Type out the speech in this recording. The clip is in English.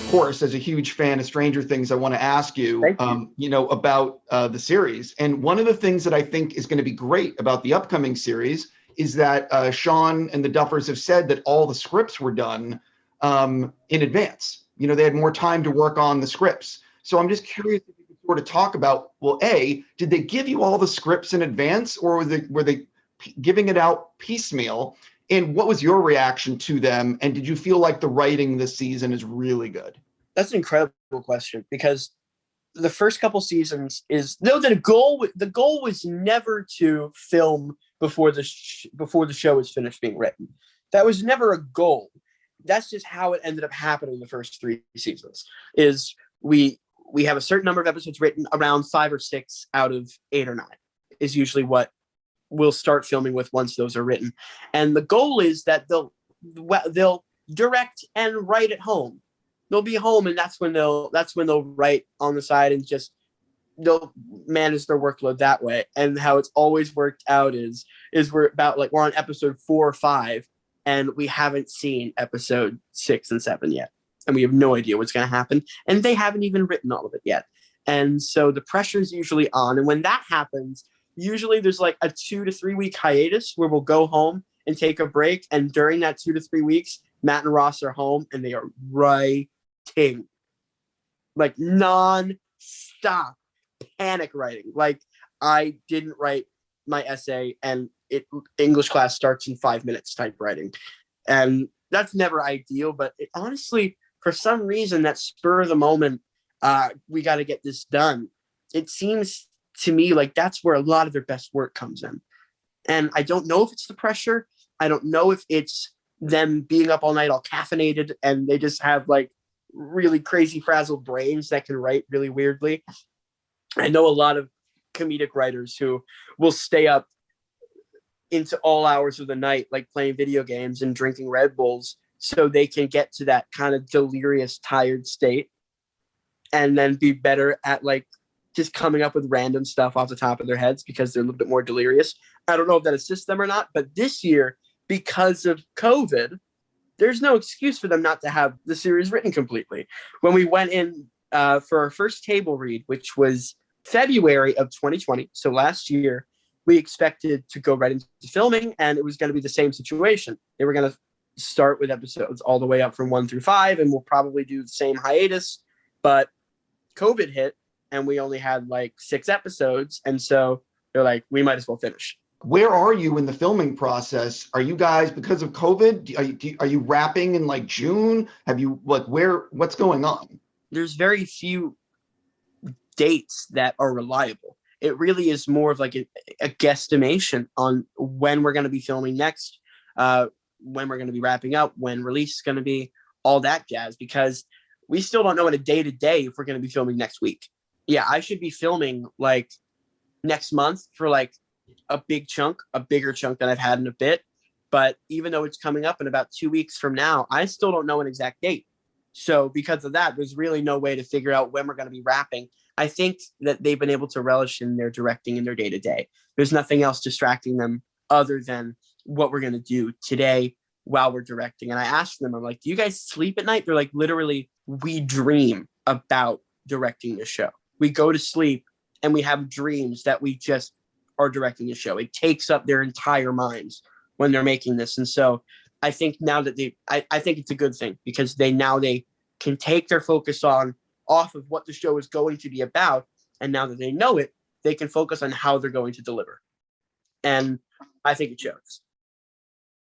course, as a huge fan of Stranger Things, I want to ask you, Thank you. about the series. And one of the things that I think is going to be great about the upcoming series is that Sean and the Duffers have said that all the scripts were done in advance. They had more time to work on the scripts. So I'm just curious if you could sort of talk about, well, A, did they give you all the scripts in advance, or were they giving it out piecemeal? And what was your reaction to them? And did you feel like the writing this season is really good? That's an incredible question, because the first couple seasons the goal was never to film before the show is finished being written. That was never a goal. That's just how it ended up happening the first 3 seasons. Is we have a certain number of episodes written, around 5 or 6 out of 8 or 9 is usually what we'll start filming with once those are written. And the goal is that they'll direct and write at home. They'll be home, and that's when they'll write on the side, and just they'll manage their workload that way. And how it's always worked out is we're on episode 4 or 5, and we haven't seen episode 6 and 7 yet, and we have no idea what's going to happen, and they haven't even written all of it yet. And so the pressure is usually on, and when that happens, usually there's like a 2 to 3 week hiatus where we'll go home and take a break, and during that 2 to 3 weeks, Matt and Ross are home, and they are writing, like non-stop panic writing. Like, I didn't write my essay, and English class starts in 5 minutes type writing. And that's never ideal, but it honestly, for some reason, that spur of the moment, we got to get this done. It seems to me like that's where a lot of their best work comes in. And I don't know if it's the pressure. I don't know if it's them being up all night all caffeinated, and they just have like really crazy frazzled brains that can write really weirdly. I know a lot of comedic writers who will stay up into all hours of the night, like playing video games and drinking Red Bulls, so they can get to that kind of delirious, tired state, and then be better at like just coming up with random stuff off the top of their heads because they're a little bit more delirious. I don't know if that assists them or not, but this year, because of COVID, there's no excuse for them not to have the series written completely. When we went in for our first table read, which was February of 2020, so last year, we expected to go right into filming, and it was going to be the same situation. They were going to start with episodes all the way up from 1 through 5, and we'll probably do the same hiatus, but COVID hit, and we only had like 6 episodes, and so they're like, we might as well finish. Where are you in the filming process? Are you guys, because of COVID, are you wrapping in like June? What's going on? There's very few dates that are reliable. It really is more of like a guesstimation on when we're going to be filming next, when we're going to be wrapping up, when release is going to be, all that jazz, because we still don't know in a day-to-day if we're going to be filming next week. Yeah, I should be filming like next month for like a bigger chunk than I've had in a bit. But even though it's coming up in about 2 weeks from now, I still don't know an exact date. So because of that, there's really no way to figure out when we're going to be wrapping. I think that they've been able to relish in their directing in their day-to-day. There's nothing else distracting them other than what we're going to do today while we're directing. And I asked them, I'm like, do you guys sleep at night? They're like, literally, we dream about directing the show. We go to sleep and we have dreams that we just are directing the show. It takes up their entire minds when they're making this. And so I think now that I think it's a good thing, because they can take their focus off of what the show is going to be about. And now that they know it, they can focus on how they're going to deliver. And I think it shows.